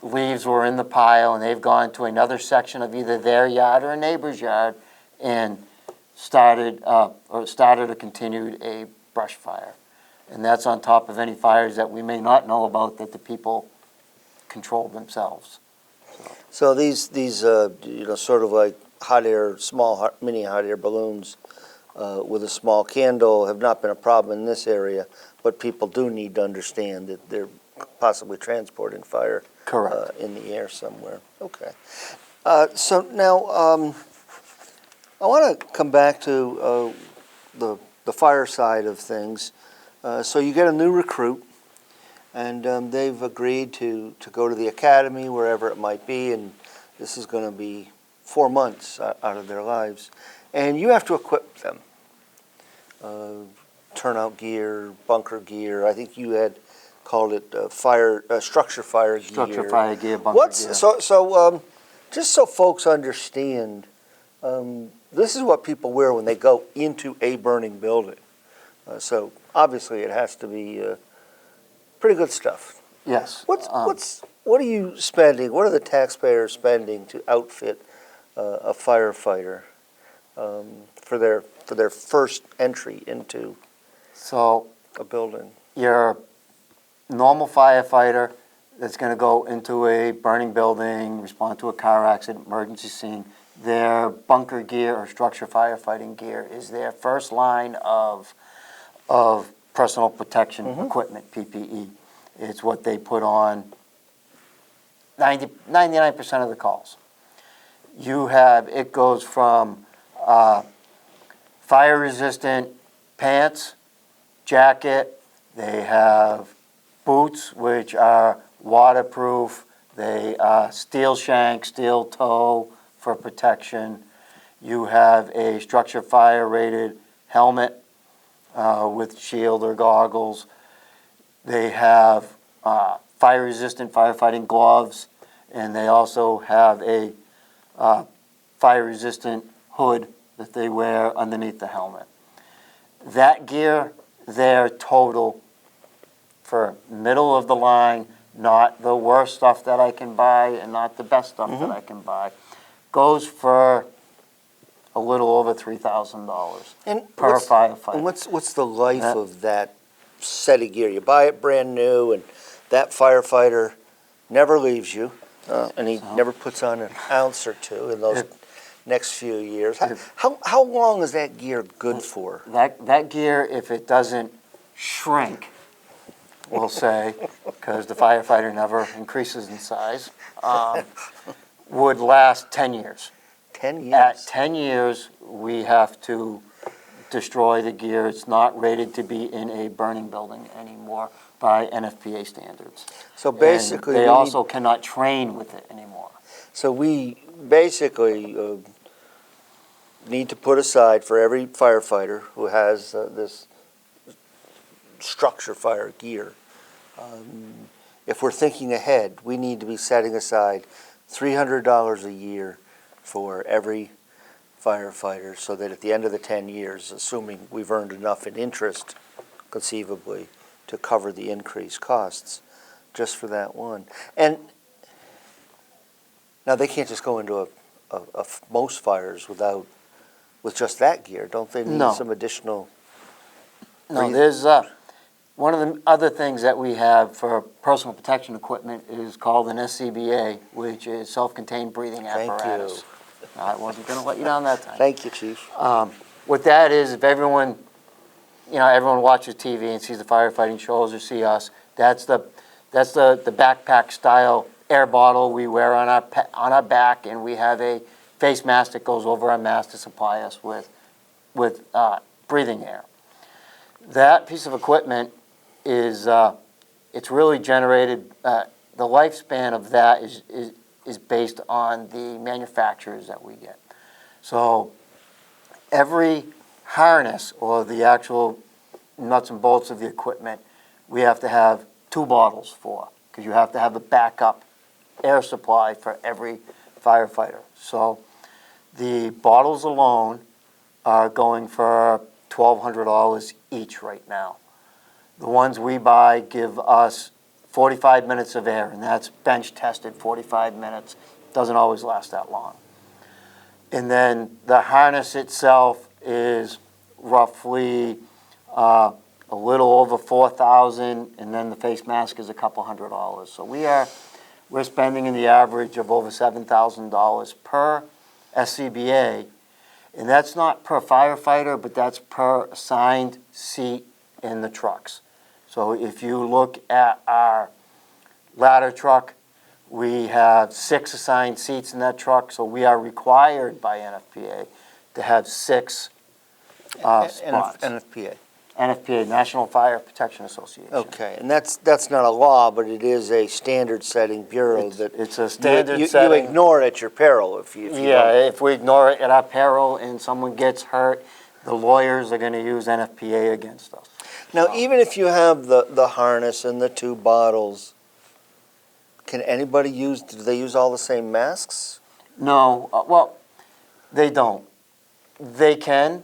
leaves were in the pile and they've gone to another section of either their yard or a neighbor's yard and started or continued a brush fire. And that's on top of any fires that we may not know about that the people control themselves. So these sort of like hot air, small mini hot air balloons with a small candle have not been a problem in this area, but people do need to understand that they're possibly transporting fire. Correct. In the air somewhere. Okay. So now I want to come back to the fire side of things. So you get a new recruit, and they've agreed to go to the academy, wherever it might be, and this is going to be 4 months out of their lives. And you have to equip them. Turnout gear, bunker gear. I think you had called it structure fire gear. Structure fire gear, bunker gear. So just so folks understand, this is what people wear when they go into a burning building. So obviously it has to be pretty good stuff. Yes. What are you spending? What are the taxpayers spending to outfit a firefighter for their first entry into a building? Your normal firefighter that's going to go into a burning building, respond to a car accident, emergency scene, their bunker gear or structure firefighting gear is their first line of personal protection equipment, PPE. It's what they put on 99% of the calls. It goes from fire-resistant pants, jacket, they have boots, which are waterproof. They are steel shank, steel toe for protection. You have a structure fire rated helmet with shield or goggles. They have fire resistant firefighting gloves, and they also have a fire resistant hood that they wear underneath the helmet. That gear, their total for middle of the line, not the worst stuff that I can buy and not the best stuff that I can buy, goes for a little over $3,000 per firefighter. And what's the life of that set of gear? You buy it brand new, and that firefighter never leaves you, and he never puts on an ounce or two in those next few years. How long is that gear good for? That gear, if it doesn't shrink, we'll say, because the firefighter never increases in size, would last 10 years. 10 years? At 10 years, we have to destroy the gear. It's not rated to be in a burning building anymore by NFPA standards. So basically, and they also cannot train with it anymore. So we basically need to put aside for every firefighter who has this structure fire gear. If we're thinking ahead, we need to be setting aside $300 a year for every firefighter, so that at the end of the 10 years, assuming we've earned enough in interest, conceivably, to cover the increased costs just for that one. And now they can't just go into most fires with just that gear. Don't they need some additional? No, there's one of the other things that we have for personal protection equipment is called an SCBA, which is self-contained breathing apparatus. Thank you. I wasn't going to let you down that time. Thank you, Chief. What that is, if everyone watches TV and sees the firefighting shows or see us, that's the backpack style air bottle we wear on our back, and we have a face mask that goes over our mask to supply us with breathing air. That piece of equipment is it's really generated the lifespan of that is based on the manufacturers that we get. So every harness or the actual nuts and bolts of the equipment, we have to have 2 bottles for, because you have to have a backup air supply for every firefighter. So the bottles alone are going for $1,200 each right now. The ones we buy give us 45 minutes of air, and that's bench tested 45 minutes. Doesn't always last that long. And then the harness itself is roughly a little over $4,000, and then the face mask is a couple $100. So we're spending in the average of over $7,000 per SCBA, and that's not per firefighter, but that's per assigned seat in the trucks. So if you look at our ladder truck, we have 6 assigned seats in that truck, so we are required by NFPA to have 6 spots. NFPA. NFPA, National Fire Protection Association. Okay, and that's not a law, but it is a standard-setting bureau that It's a standard you setting. ignore at your peril if you Yeah, don't. if we ignore it at our peril and someone gets hurt, the lawyers are going to use NFPA against us. Now, even if you have the harness and the 2 bottles, can anybody use? Do they use all the same masks? No, well, they don't. They can,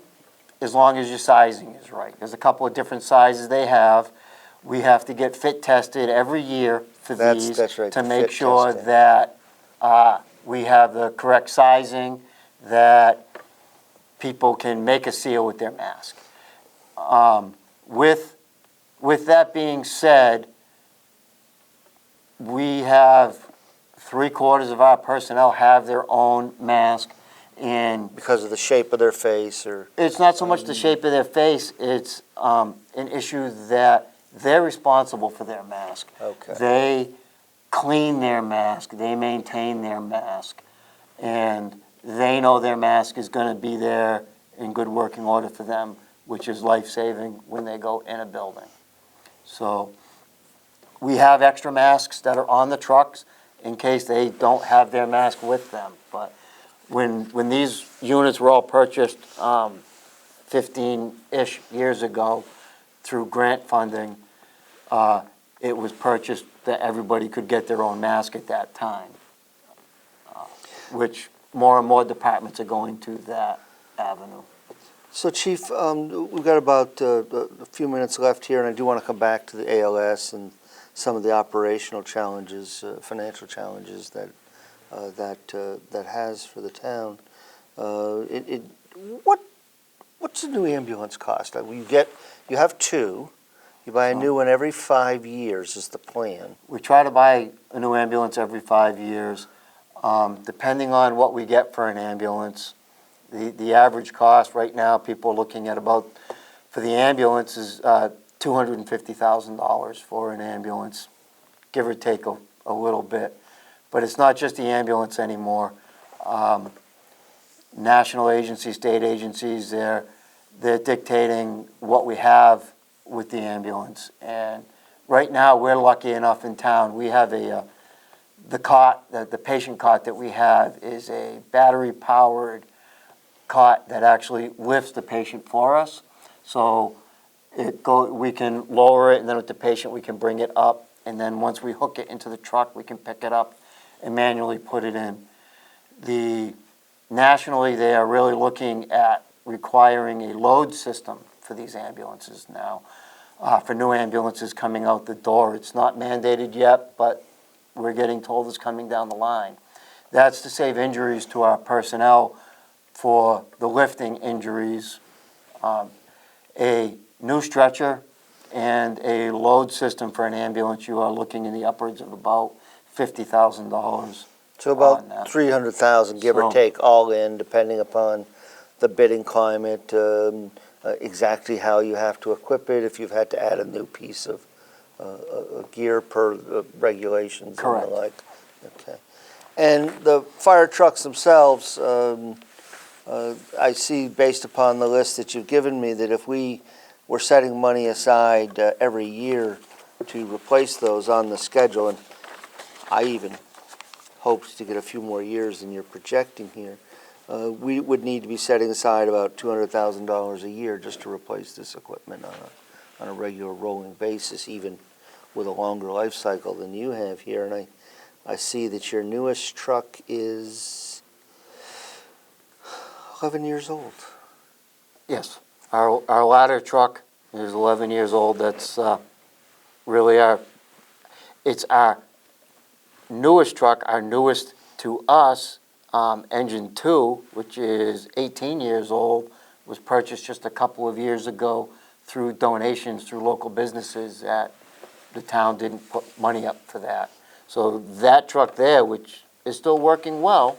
as long as your sizing is right. There's a couple of different sizes they have. We have to get fit tested every year for these That's right, to the make fit sure testing. that we have the correct sizing, that people can make a seal with their mask. With that being said, we have 3/4 of our personnel have their own mask, and Because of the shape of their face, or it's not so much the shape of their face, it's an issue that they're responsible for their mask. Okay. They clean their mask, they maintain their mask, and they know their mask is going to be there in good working order for them, which is life-saving when they go in a building. So we have extra masks that are on the trucks in case they don't have their mask with them. But when these units were all purchased 15-ish years ago through grant funding, it was purchased that everybody could get their own mask at that time, which more and more departments are going to that avenue. So, Chief, we've got about a few minutes left here, and I do want to come back to the ALS and some of the operational challenges, financial challenges that has for the town. What's a new ambulance cost? You have 2. You buy a new one every 5 years is the plan. We try to buy a new ambulance every 5 years. Depending on what we get for an ambulance, the average cost right now, people are looking at about, for the ambulance, is $250,000 for an ambulance, give or take a little bit. But it's not just the ambulance anymore. National agencies, state agencies, they're dictating what we have with the ambulance. And right now, we're lucky enough in town, we have the patient cot that we have is a battery-powered cot that actually lifts the patient for us. So we can lower it, and then with the patient, we can bring it up. And then once we hook it into the truck, we can pick it up and manually put it in. Nationally, they are really looking at requiring a load system for these ambulances now. For new ambulances coming out the door, it's not mandated yet, but we're getting told it's coming down the line. That's to save injuries to our personnel for the lifting injuries. A new stretcher and a load system for an ambulance, you are looking in the upwards of about $50,000. So about $300,000, give or take, all in, depending upon the bidding climate, exactly how you have to equip it, if you've had to add a new piece of gear per regulations and the like. Okay. And the fire trucks themselves, I see based upon the list that you've given me that if we were setting money aside every year to replace those on the schedule, and I even hoped to get a few more years than you're projecting here. We would need to be setting aside about $200,000 a year just to replace this equipment on a regular rolling basis, even with a longer life cycle than you have here. And I see that your newest truck is 11 years old. Yes, our ladder truck is 11 years old. That's really it's our newest truck, our newest to us. Engine 2, which is 18 years old, was purchased just a couple of years ago through donations through local businesses that the town didn't put money up for that. So that truck there, which is still working well,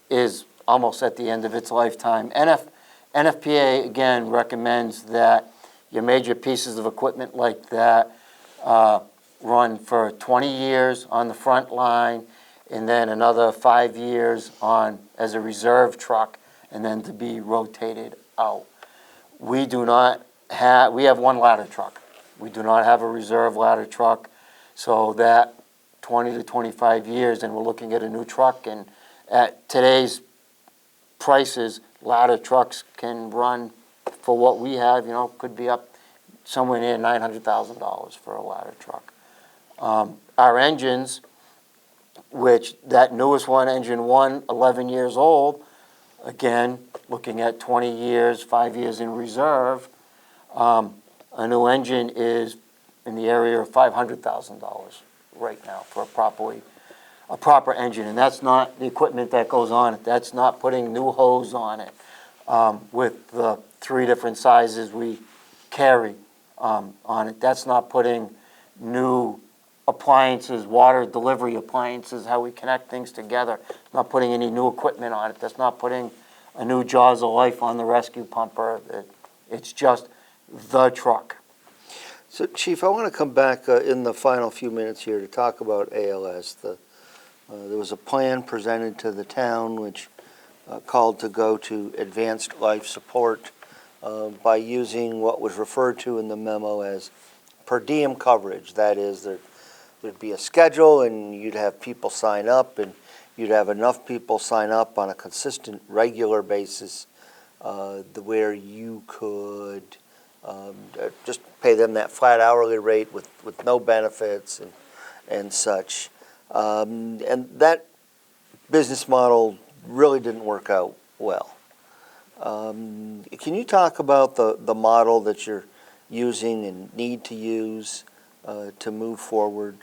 is almost at the end of its lifetime. NFPA, again, recommends that your major pieces of equipment like that run for 20 years on the front line, and then another 5 years on as a reserve truck, and then to be rotated out. We have one ladder truck. We do not have a reserve ladder truck, so that 20 to 25 years, and we're looking at a new truck, and at today's prices, ladder trucks can run for what we have, could be up somewhere near $900,000 for a ladder truck. Our engines, which that newest one, engine 1, 11 years old, again, looking at 20 years, 5 years in reserve, a new engine is in the area of $500,000 right now for a proper engine. And that's not the equipment that goes on it. That's not putting new hose on it with the 3 different sizes we carry on it. That's not putting new appliances, water delivery appliances, how we connect things together. Not putting any new equipment on it. That's not putting a new Jaws of Life on the rescue pumper. It's just the truck. So, Chief, I want to come back in the final few minutes here to talk about ALS. There was a plan presented to the town which called to go to advanced life support by using what was referred to in the memo as per diem coverage. That is, there'd be a schedule and you'd have people sign up, and you'd have enough people sign up on a consistent, regular basis where you could just pay them that flat hourly rate with no benefits and such. And that business model really didn't work out well. Can you talk about the model that you're using and need to use to move forward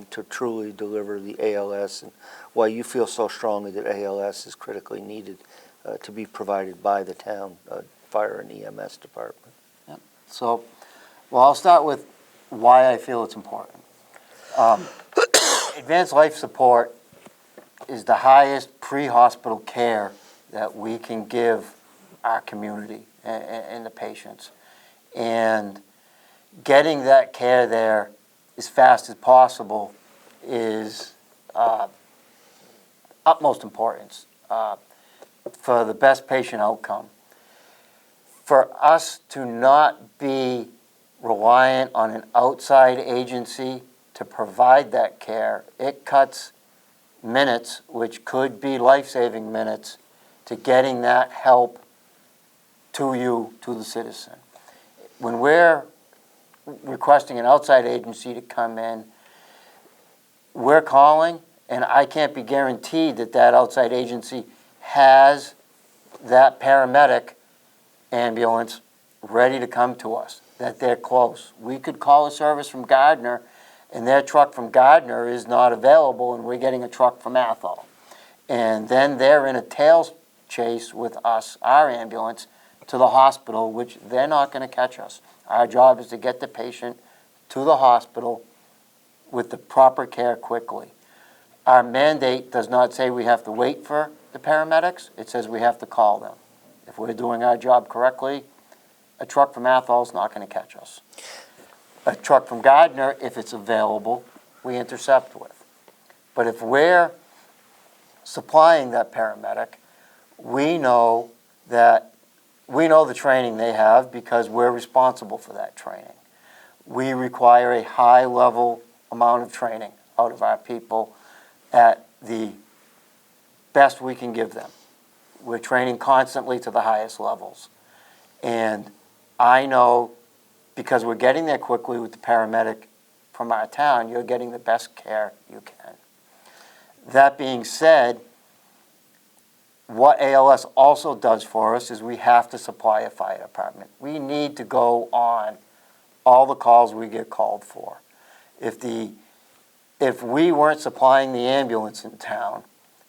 to truly deliver the ALS, and why you feel so strongly that ALS is critically needed to be provided by the town fire and EMS department? Yep. So, I'll start with why I feel it's important. Advanced life support is the highest pre-hospital care that we can give our community and the patients. And getting that care there as fast as possible is utmost importance for the best patient outcome. For us to not be reliant on an outside agency to provide that care, it cuts minutes, which could be life-saving minutes, to getting that help to you, to the citizen. When we're requesting an outside agency to come in, we're calling, and I can't be guaranteed that that outside agency has that paramedic ambulance ready to come to us, that they're close. We could call a service from Gardner, and their truck from Gardner is not available, and we're getting a truck from Athol. And then they're in a tail chase with us, our ambulance, to the hospital, which they're not going to catch us. Our job is to get the patient to the hospital with the proper care quickly. Our mandate does not say we have to wait for the paramedics. It says we have to call them. If we're doing our job correctly, a truck from Athol is not going to catch us. A truck from Gardner, if it's available, we intercept with. But if we're supplying that paramedic, we know the training they have because we're responsible for that training. We require a high level amount of training out of our people at the best we can give them. We're training constantly to the highest levels. And I know, because we're getting there quickly with the paramedic from our town, you're getting the best care you can. That being said, what ALS also does for us is we have to supply a fire department. We need to go on all the calls we get called for. If we weren't supplying the ambulance in town,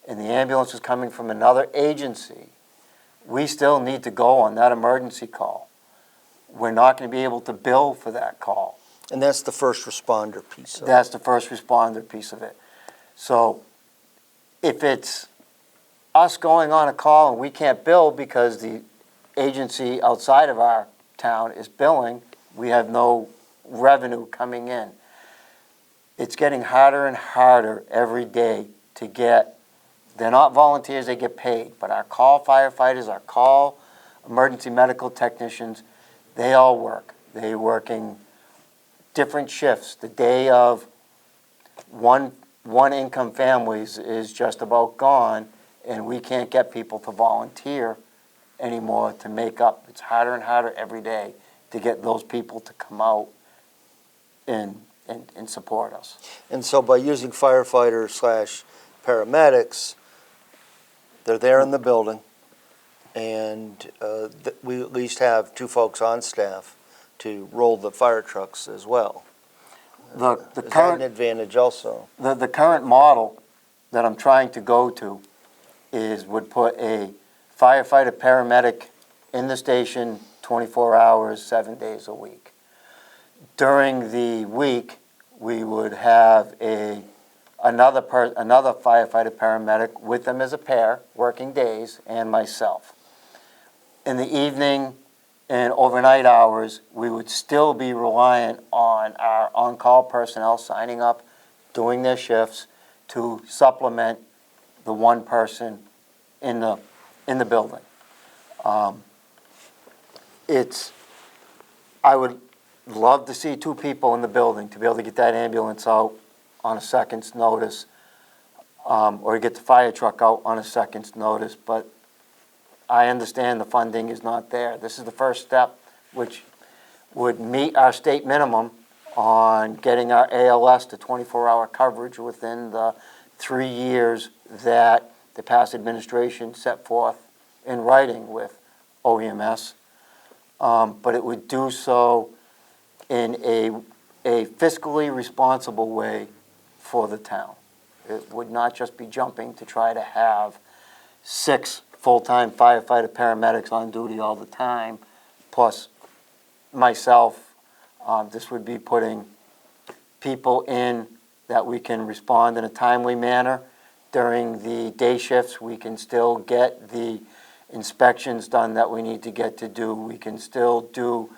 and the ambulance was coming from another agency, we still need to go on that emergency call. We're not going to be able to bill for that call. And that's the first responder piece of it. That's the first responder piece of it. So if it's us going on a call and we can't bill because the agency outside of our town is billing, we have no revenue coming in. It's getting harder and harder every day to get, they're not volunteers, they get paid, but our call firefighters, our call emergency medical technicians, they all work. They're working different shifts. The day of one income families is just about gone, and we can't get people to volunteer anymore to make up. It's harder and harder every day to get those people to come out and support us. And so by using firefighters / paramedics, they're there in the building, and we at least have 2 folks on staff to roll the fire trucks as well. Is that an advantage also? The current model that I'm trying to go to would put a firefighter paramedic in the station 24 hours, 7 days a week. During the week, we would have another firefighter paramedic with them as a pair, working days, and myself. In the evening and overnight hours, we would still be reliant on our on-call personnel signing up, doing their shifts to supplement the one person in the building. I would love to see 2 people in the building to be able to get that ambulance out on a second's notice, or get the fire truck out on a second's notice, but I understand the funding is not there. This is the first step, which would meet our state minimum on getting our ALS to 24-hour coverage within the 3 years that the past administration set forth in writing with OEMS. But it would do so in a fiscally responsible way for the town. It would not just be jumping to try to have 6 full-time firefighter paramedics on duty all the time, plus myself. This would be putting people in that we can respond in a timely manner. During the day shifts, we can still get the inspections done that we need to get to do. We can still do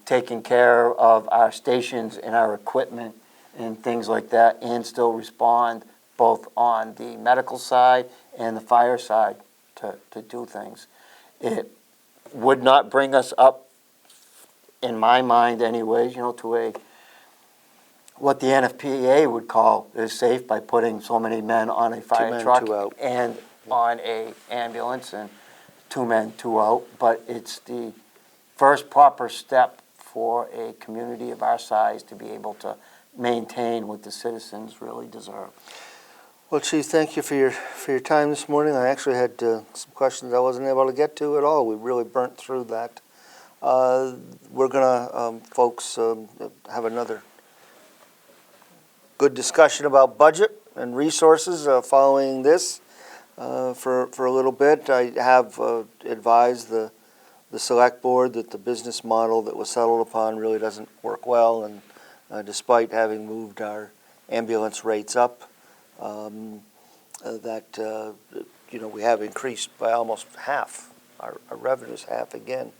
taking care of our stations and our equipment and things like that, and still respond both on the medical side and the fire side to do things. It would not bring us up, in my mind anyways, to what the NFPA would call is safe, by putting so many men on a fire truck 2 out. and on a ambulance, and 2 men, 2 out. But it's the first proper step for a community of our size to be able to maintain what the citizens really deserve. Well, Chief, thank you for your time this morning. I actually had some questions I wasn't able to get to at all. We really burnt through that. We're going to, folks, have another good discussion about budget and resources following this for a little bit. I have advised the select board that the business model that was settled upon really doesn't work well, and despite having moved our ambulance rates up, we have increased by almost half. Our revenue's half again.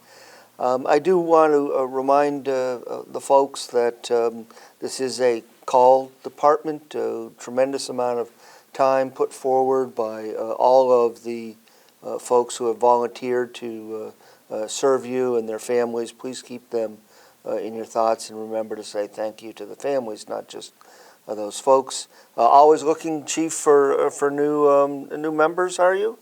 I do want to remind the folks that this is a call department. A tremendous amount of time put forward by all of the folks who have volunteered to serve you and their families. Please keep them in your thoughts, and remember to say thank you to the families, not just those folks. Always looking, Chief, for new members, are you?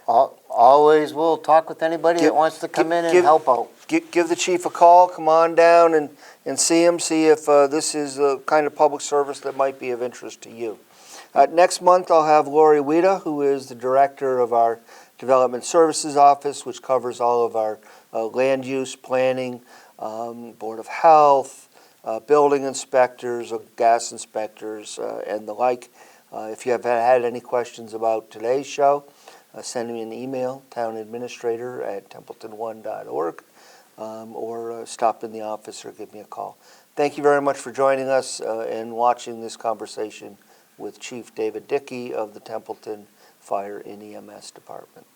Always will talk with anybody that wants to come in and help out. Give the chief a call, come on down and see him, see if this is the kind of public service that might be of interest to you. Next month, I'll have Lori Wida, who is the director of our Development Services Office, which covers all of our land use, planning, Board of Health, building inspectors, gas inspectors, and the like. If you have had any questions about today's show, send me an email, townadministrator@templeton1.org, or stop in the office or give me a call. Thank you very much for joining us and watching this conversation with Chief David Dickie of the Templeton Fire and EMS Department.